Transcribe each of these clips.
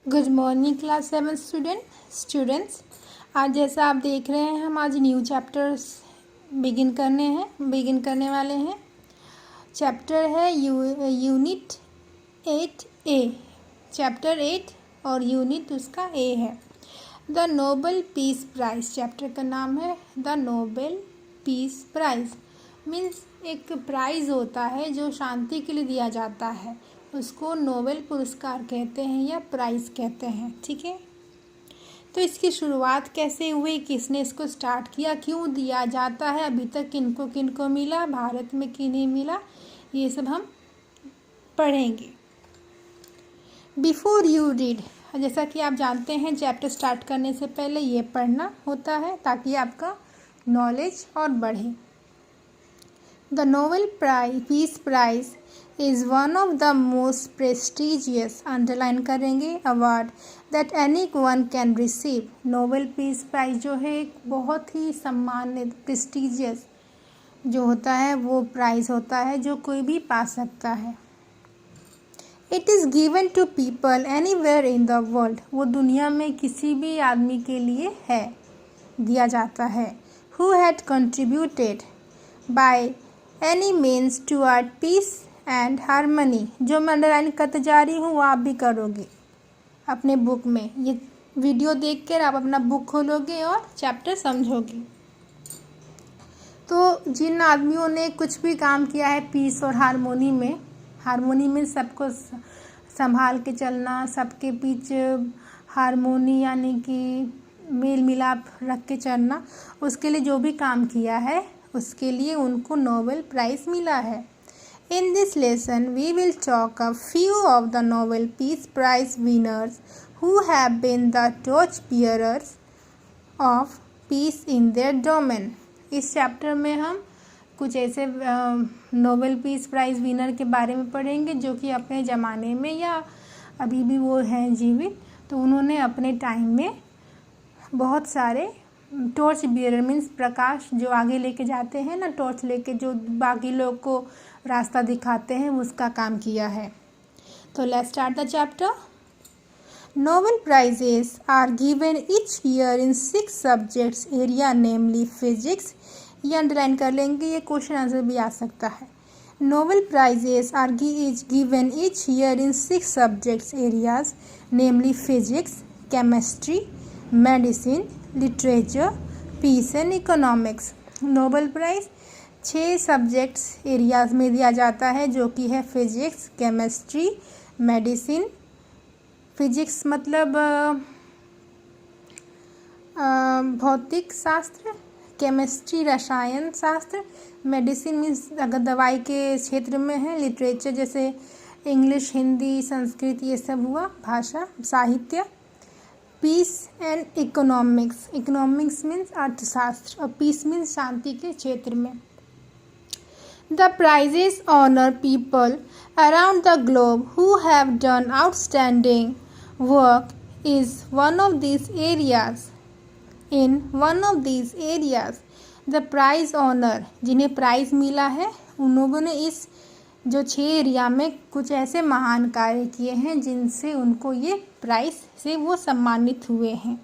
Good morning class 7 students. आज जैसा आप देख रहे हैं हम आज न्यू चैप्टर्स बिगिन करने वाले हैं। चैप्टर है यूनिट 8A। चैप्टर 8 और यूनिट उसका A है। The Nobel peace price, chapter का नाम है the Nobel peace price. Means एक प्राइज़ होता है जो शांति के लिए दिया जाता है, उसको नोबेल पुरस्कार कहते हैं या प्राइज़ कहते हैं। ठीक है, तो इसकी शुरुआत कैसे हुई, किसने इसको स्टार्ट किया, क्यों दिया जाता है, अभी तक किनको मिला, भारत में किन्हें मिला, ये सब हम पढ़ेंगे। बिफोर यू रीड, जैसा कि आप जानते हैं चैप्टर स्टार्ट करने से पहले ये पढ़ना होता है ताकि आपका नॉलेज और बढ़े। The Nobel peace prize is one of the most prestigious, underline करेंगे, award that anyone can receive। Nobel peace prize जो है एक बहुत ही सम्मानित प्रेस्टिजियस जो होता है वो प्राइज़ होता है जो कोई भी पा सकता है। It is given to people anywhere in the world, वो दुनिया में किसी भी आदमी के लिए है, दिया जाता है। Who had contributed by any means toward peace and harmony, जो मैं अंडरलाइन करते जा रही हूँ वो आप भी करोगे अपने बुक में। ये वीडियो देखकर आप अपना बुक खोलोगे और चैप्टर समझोगे। तो जिन आदमियों ने कुछ भी काम किया है पीस और हारमोनी में सबको संभाल के चलना, सबके बीच हारमोनी यानी कि मेल मिलाप रख के चलना, उसके लिए जो भी काम किया है उसके लिए उनको नोबेल प्राइज़ मिला है। In this lesson, we will talk a few of the Nobel Peace Prize winners who have been the torchbearers of peace in their domain। इस चैप्टर में हम कुछ ऐसे नोबेल पीस प्राइज़ विनर के बारे में पढ़ेंगे जो कि अपने ज़माने में या अभी भी वो हैं जीवित, तो उन्होंने अपने टाइम में बहुत सारे टॉर्च बियरर मीन्स प्रकाश जो आगे लेके जाते हैं ना, टॉर्च लेके जो बाकी लोग को रास्ता दिखाते हैं, उसका काम किया है। तो let's start the chapter. Nobel prizes are given each year in 6 subjects area namely physics, ये अंडरलाइन कर लेंगे, ये क्वेश्चन आंसर भी आ सकता है। Nobel prizes are given each year in 6 subjects areas namely physics, chemistry, medicine, literature, peace and economics. Nobel prize 6 subjects areas में दिया जाता है जो कि है फिजिक्स, केमिस्ट्री, मेडिसिन। फिजिक्स मतलब भौतिक शास्त्र, केमिस्ट्री रसायन शास्त्र, मेडिसिन मीन्स अगर दवाई के क्षेत्र में है, लिटरेचर जैसे इंग्लिश, हिंदी, संस्कृत, ये सब हुआ भाषा साहित्य। Peace and economics, economics means अर्थशास्त्र और पीस मीन्स शांति के क्षेत्र में। The prizes honour people around the globe who have done outstanding work is one of this areas. In one of this areas the prize honour, जिन्हें prize मिला है उन लोगों ने इस जो 6 एरिया में कुछ ऐसे महान कार्य किए हैं जिनसे उनको ये प्राइज़ से वो सम्मानित हुए हैं।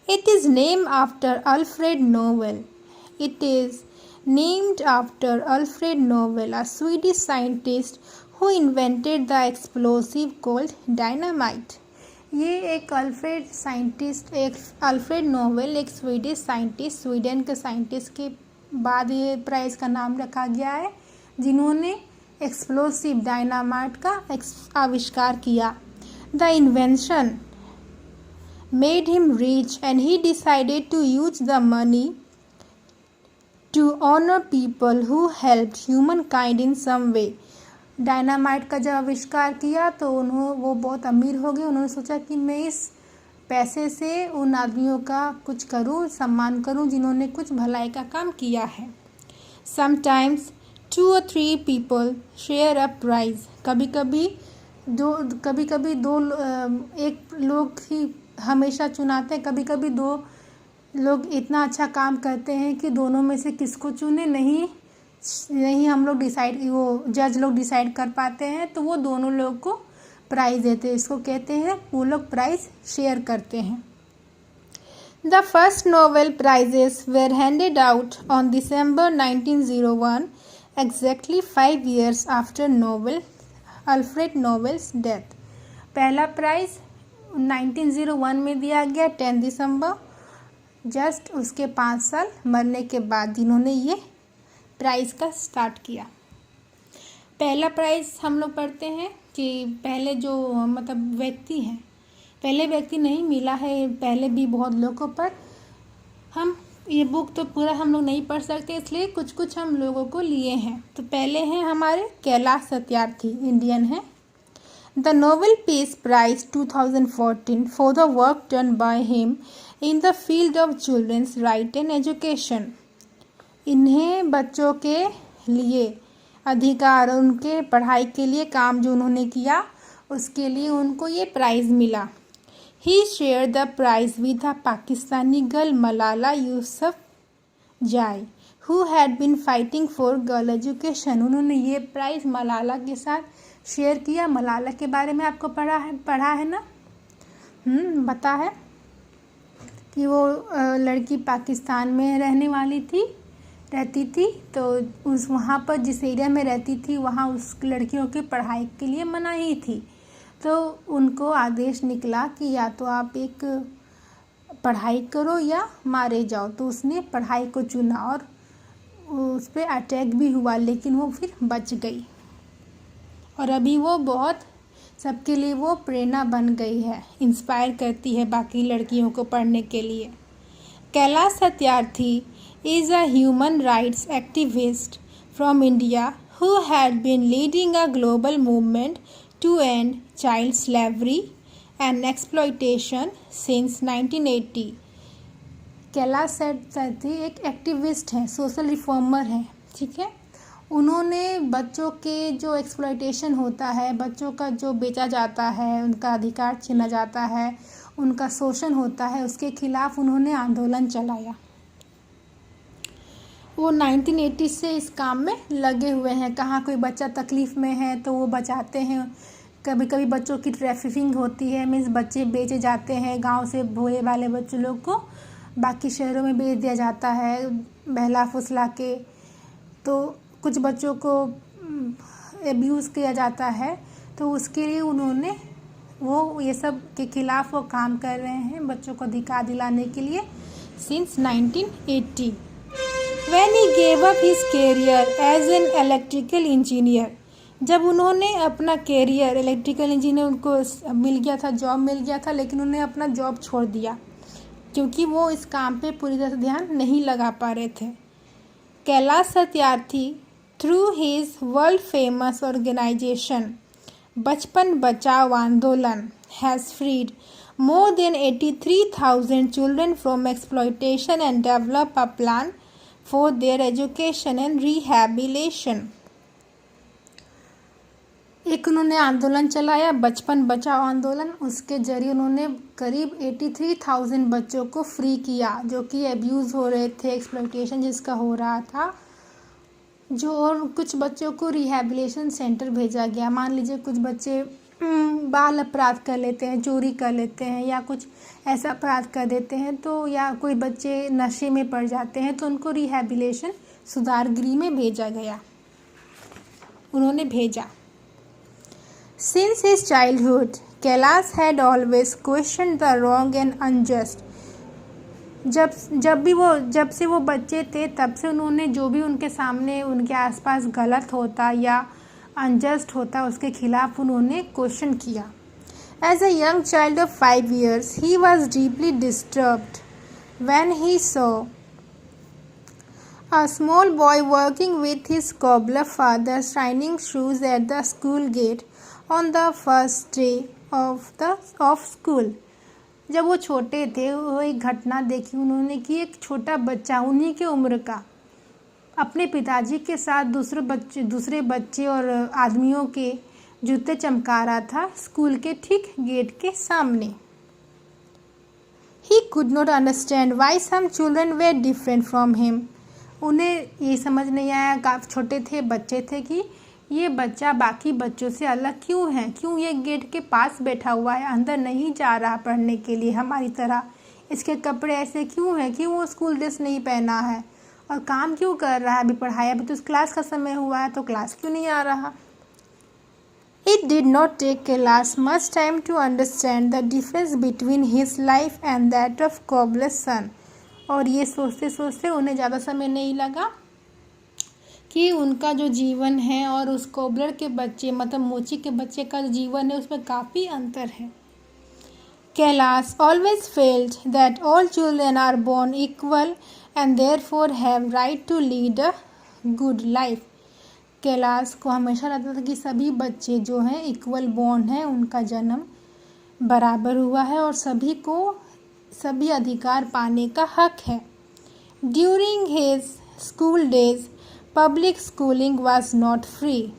It is name after Alfred Nobel, it is named after Alfred Nobel, a Swedish scientist who invented the explosive called dynamite. ये एक अल्फ्रेड नोबेल एक स्वीडिश साइंटिस्ट, स्वीडन के साइंटिस्ट के बाद ये प्राइज़ का नाम रखा गया है जिन्होंने एक्सप्लोसिव डायनामाइट का आविष्कार किया। The invention made him rich and he decided to use the money to honour people who helped humankind in some way. Dynamite का जब आविष्कार किया तो वो बहुत अमीर हो गए, उन्होंने सोचा कि मैं इस पैसे से उन आदमियों का कुछ करूँ, सम्मान करूँ जिन्होंने कुछ भलाई का काम किया है। Sometimes 2 or 3 people share a prize, कभी कभी दो एक लोग ही हमेशा चुनाते हैं, कभी कभी 2 लोग इतना अच्छा काम करते हैं कि दोनों में से किसको चुने नहीं हम लोग डिसाइड, वो जज लोग डिसाइड कर पाते हैं, तो वो दोनों लोग को प्राइज़ देते हैं, इसको कहते हैं वो लोग प्राइज़ शेयर करते हैं। The first Nobel Prizes were handed out on December 1901, exactly 5 years after Alfred Nobel's death। पहला प्राइज़ 1901 में दिया गया 10 दिसंबर, जस्ट उसके 5 साल मरने के बाद जिन्होंने ये प्राइज़ का स्टार्ट किया। पहला प्राइज़ हम लोग पढ़ते हैं कि पहले जो मतलब व्यक्ति हैं, पहले व्यक्ति नहीं मिला है, पहले भी बहुत लोगों पर। हम ये बुक तो पूरा हम लोग नहीं पढ़ सकते, इसलिए कुछ कुछ हम लोगों को लिए हैं। तो पहले हैं हमारे कैलाश सत्यार्थी, इंडियन है। The Nobel Peace Prize 2014 for the work done by him in the field of children's right and education. इन्हें बच्चों के लिए अधिकार, उनके पढ़ाई के लिए काम जो उन्होंने किया, उसके लिए उनको ये प्राइज़ मिला। He shared the prize with a Pakistani girl Malala Yousafzai, who had been fighting for girl education। उन्होंने ये प्राइज़ मलाला के साथ शेयर किया। मलाला के बारे में आपको पढ़ा है ना, पता है कि वो लड़की पाकिस्तान में रहती थी, तो उस वहाँ पर जिस एरिया में रहती थी वहाँ उस लड़कियों की पढ़ाई के लिए मनाही थी। तो उनको आदेश निकला कि या तो आप एक पढ़ाई करो या मारे जाओ। तो उसने पढ़ाई को चुना और उस पर अटैक भी हुआ, लेकिन वो फिर बच गई और अभी वो बहुत सबके लिए वो प्रेरणा बन गई है, इंस्पायर करती है बाकी लड़कियों को पढ़ने के लिए। Kailash Satyarthi is a human rights activist from India who had been leading a global movement to end child slavery and exploitation since 1980। Kailash Satyarthi एक एक्टिविस्ट हैं, सोशल रिफॉर्मर हैं, ठीक है। उन्होंने बच्चों के जो एक्सप्लॉयटेशन होता है, बच्चों का जो बेचा जाता है, उनका अधिकार छीना जाता है, उनका शोषण होता है, उसके खिलाफ उन्होंने आंदोलन चलाया। वो 1980 से इस काम में लगे हुए हैं। कहाँ कोई बच्चा तकलीफ़ में है तो वो बचाते हैं। कभी कभी बच्चों की ट्रैफिकिंग होती है, मीन्स बच्चे बेचे जाते हैं, गांव से भोले भाले बच्चों लोग को बाकी शहरों में भेज दिया जाता है बहला फुसला के। तो कुछ बच्चों को एब्यूज़ किया जाता है, तो उसके लिए उन्होंने वो ये सब के खिलाफ़ वो काम कर रहे हैं, बच्चों को अधिकार दिलाने के लिए since 1980। When he gave up his career as an electrical engineer, जब उन्होंने अपना कैरियर इलेक्ट्रिकल इंजीनियर उनको मिल गया था, जॉब मिल गया था, लेकिन उन्होंने अपना जॉब छोड़ दिया क्योंकि वो इस काम पे पूरी तरह से ध्यान नहीं लगा पा रहे थे। Kailash Satyarthi through his world famous organisation Bachpan Bachao Andolan has freed more than 83,000 children from exploitation and develop a plan for their education and rehabilitation। एक उन्होंने आंदोलन चलाया, बचपन बचाओ आंदोलन। उसके जरिए उन्होंने करीब 83,000 बच्चों को फ्री किया जो कि एब्यूज़ हो रहे थे, एक्सप्लॉयटेशन जिसका हो रहा था जो, और कुछ बच्चों को रिहैबिलिटेशन सेंटर भेजा गया। मान लीजिए कुछ बच्चे बाल अपराध कर लेते हैं, चोरी कर लेते हैं या कुछ ऐसा अपराध कर देते हैं, तो या कोई बच्चे नशे में पड़ जाते हैं, तो उनको रिहैबिलिटेशन सुधार गृह में भेजा गया, उन्होंने भेजा। Since his childhood Kailash had always question the wrong and unjust. जब से वो बच्चे थे तब से उन्होंने जो भी उनके सामने उनके आसपास गलत होता या अनजस्ट होता उसके खिलाफ उन्होंने क्वेश्चन किया। As a young child of 5 years he was deeply disturbed when he saw a small boy working with his cobbler father shining shoes at the school gate on the first day of school। जब वो छोटे थे वो एक घटना देखी उन्होंने कि एक छोटा बच्चा उन्हीं के उम्र का अपने पिताजी के साथ दूसरे बच्चे और आदमियों के जूते चमका रहा था स्कूल के ठीक गेट के सामने। He could not understand why some children were different from him। उन्हें ये समझ नहीं आया, काफ़ी छोटे थे, बच्चे थे, कि ये बच्चा बाकी बच्चों से अलग क्यों है, क्यों ये गेट के पास बैठा हुआ है, अंदर नहीं जा रहा पढ़ने के लिए हमारी तरह, इसके कपड़े ऐसे क्यों हैं, क्यों वो स्कूल ड्रेस नहीं पहना है और काम क्यों कर रहा है, अभी पढ़ाई, अभी तो क्लास का समय हुआ है तो क्लास क्यों नहीं आ रहा। It did not take Kailash much time to understand the difference between his life and that of Cobbler's son. और ये सोचते सोचते उन्हें ज़्यादा समय नहीं लगा कि उनका जो जीवन है और उस कोबलर के बच्चे मतलब मोची के बच्चे का जीवन है उसमें काफ़ी अंतर है। Kailash always felt that all children are born equal and therefore have right to lead a good life. Kailash को हमेशा लगता था कि सभी बच्चे जो हैं इक्वल बॉर्न हैं, उनका जन्म बराबर हुआ है और सभी को सभी अधिकार पाने का हक है। During his school days public schooling was not free.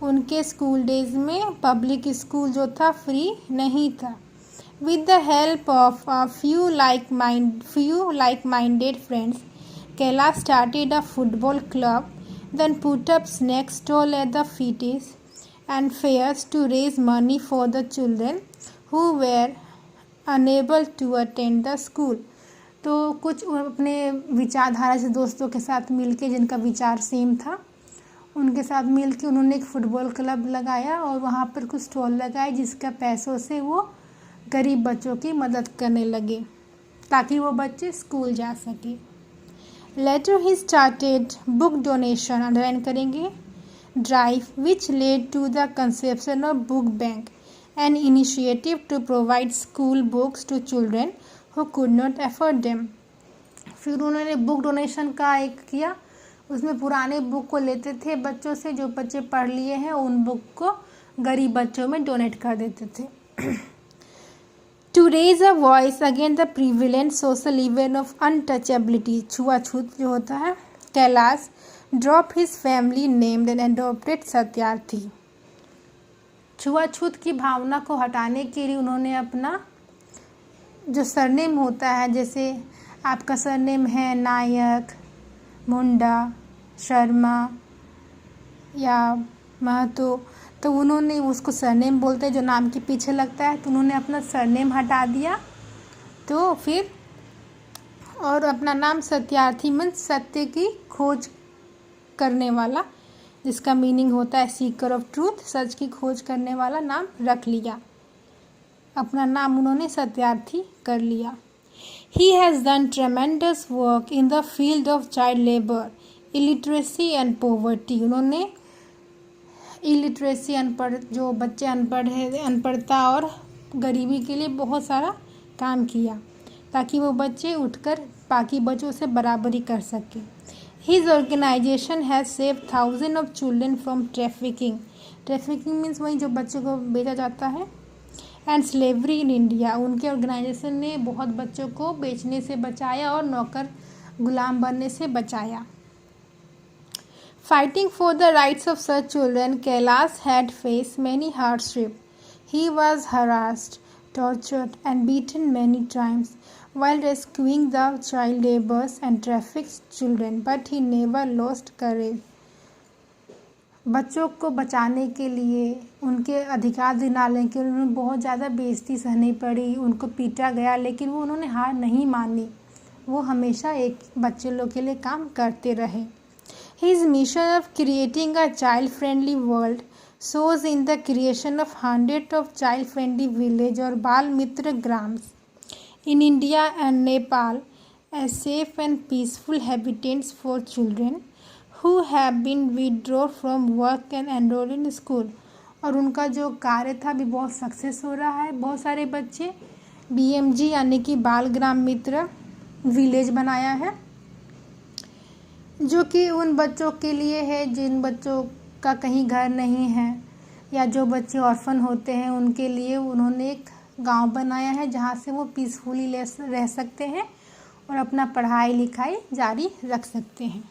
उनके स्कूल डेज में पब्लिक स्कूल जो था फ्री नहीं था। With the help of a few like-minded friends, Kailash started a football club, then put up snack stall at the fairs and fairs to raise money for the children who were unable to attend the school. तो कुछ अपने विचारधारा से दोस्तों के साथ मिलके, जिनका विचार सेम था, उनके साथ मिलके उन्होंने एक फुटबॉल क्लब लगाया और वहाँ पर कुछ स्टॉल लगाए जिसका पैसों से वो गरीब बच्चों की मदद करने लगे ताकि वो बच्चे स्कूल जा सके। Later he started book donation, underline करेंगे, drive which led to the conception of book bank, an initiative to provide school books to children who could not afford them. फिर उन्होंने बुक डोनेशन का एक किया, उसमें पुराने बुक को लेते थे बच्चों से, जो बच्चे पढ़ लिए हैं उन बुक को गरीब बच्चों में डोनेट कर देते थे। To raise a voice against the prevalent social evil of untouchability, छुआछूत जो होता है, Kailash dropped his family name and adopted Satyarthi. छुआछूत की भावना को हटाने के लिए उन्होंने अपना जो सरनेम होता है, जैसे आपका सरनेम है नायक, मुंडा, शर्मा या महतो, तो उन्होंने उसको सरनेम बोलते हैं जो नाम के पीछे लगता है, तो उन्होंने अपना सरनेम हटा दिया तो फिर और अपना नाम सत्यार्थी मीन्स सत्य की खोज करने वाला, जिसका मीनिंग होता है सीकर ऑफ ट्रूथ, सच की खोज करने वाला नाम रख लिया। अपना नाम उन्होंने सत्यार्थी कर लिया। He has done tremendous work in the field of child labor, illiteracy and poverty. उन्होंने इलिटरेसी, अनपढ़ जो बच्चे अनपढ़ है, अनपढ़ता और गरीबी के लिए बहुत सारा काम किया ताकि वो बच्चे उठकर बाकी बच्चों से बराबरी कर सके। His organization has saved thousands of children from trafficking. Trafficking means वही जो बच्चों को बेचा जाता है, एंड स्लेवरी इन इंडिया। उनके ऑर्गेनाइजेशन ने बहुत बच्चों को बेचने से बचाया और नौकर गुलाम बनने से बचाया। Fighting for the rights of such children, Kailash had faced many hardships. He was harassed, tortured, and beaten many times while rescuing the child laborers and trafficked children, but he never lost courage. बच्चों को बचाने के लिए, उनके अधिकार दिलाने के लिए उन्हें बहुत ज़्यादा बेइज्जती सहनी पड़ी, उनको पीटा गया, लेकिन वो उन्होंने हार नहीं मानी। वो हमेशा एक बच्चे लोग के लिए काम करते रहे। His mission of creating a child-friendly world shows in the creation of hundreds of child-friendly villages or Bal Mitra Grams in India and Nepal as safe and peaceful habitats for children who have been withdrawn from work and enrolled in school. और उनका जो कार्य था भी बहुत success हो रहा है। बहुत सारे बच्चे BMG यानी कि बाल ग्राम मित्र विलेज बनाया है, जो कि उन बच्चों के लिए है जिन बच्चों का कहीं घर नहीं है या जो बच्चे ऑर्फन होते हैं, उनके लिए उन्होंने एक गांव बनाया है जहां से वो पीसफुली रह सकते हैं और अपना पढ़ाई लिखाई जारी रख सकते हैं।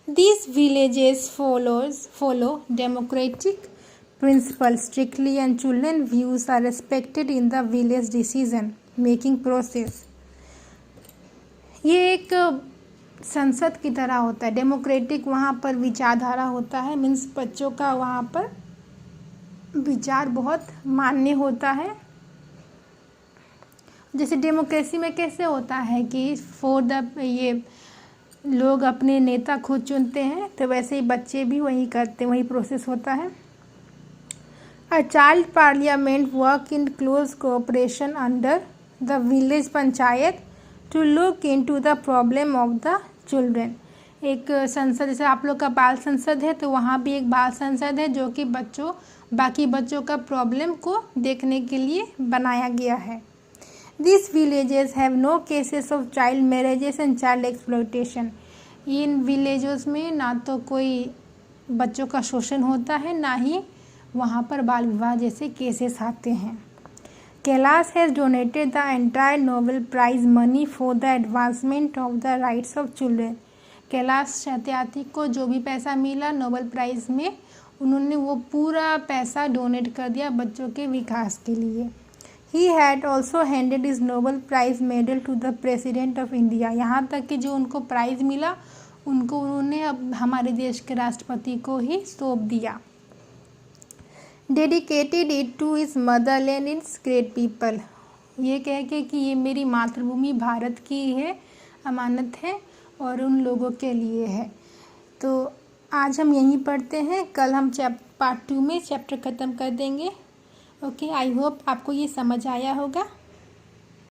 These villages follow democratic principles strictly and children views are respected in the village decision making process. ये एक संसद की तरह होता है, डेमोक्रेटिक वहाँ पर विचारधारा होता है, मीन्स बच्चों का वहाँ पर विचार बहुत मान्य होता है। जैसे डेमोक्रेसी में कैसे होता है कि ये लोग अपने नेता खुद चुनते हैं, तो वैसे ही बच्चे भी वही करते, वही प्रोसेस होता है। A child parliament work in close cooperation under the village panchayat to look into the problem of the children। एक संसद, जैसे आप लोग का बाल संसद है, तो वहाँ भी एक बाल संसद है जो कि बाकी बच्चों का प्रॉब्लम को देखने के लिए बनाया गया है। These villages have no cases of child marriages and child exploitation। In villages में ना तो कोई बच्चों का शोषण होता है, ना ही वहाँ पर बाल विवाह जैसे केसेस आते हैं। Kailash has donated the entire Nobel prize money for the advancement of the rights of children. Kailash Satyarthi को जो भी पैसा मिला नोबेल प्राइज़ में, उन्होंने वो पूरा पैसा डोनेट कर दिया बच्चों के विकास के लिए। He had also handed his Nobel Prize medal to the President of India। यहाँ तक कि जो उनको प्राइज़ मिला उनको उन्होंने अब हमारे देश के राष्ट्रपति को ही सौंप दिया। Dedicated it to his motherland, its great people। ये कह के कि ये मेरी मातृभूमि भारत की है, अमानत है और उन लोगों के लिए है। तो आज हम यहीं पढ़ते हैं, कल हम पार्ट 2 में चैप्टर ख़त्म कर देंगे। ओके, आई होप आपको ये समझ आया होगा।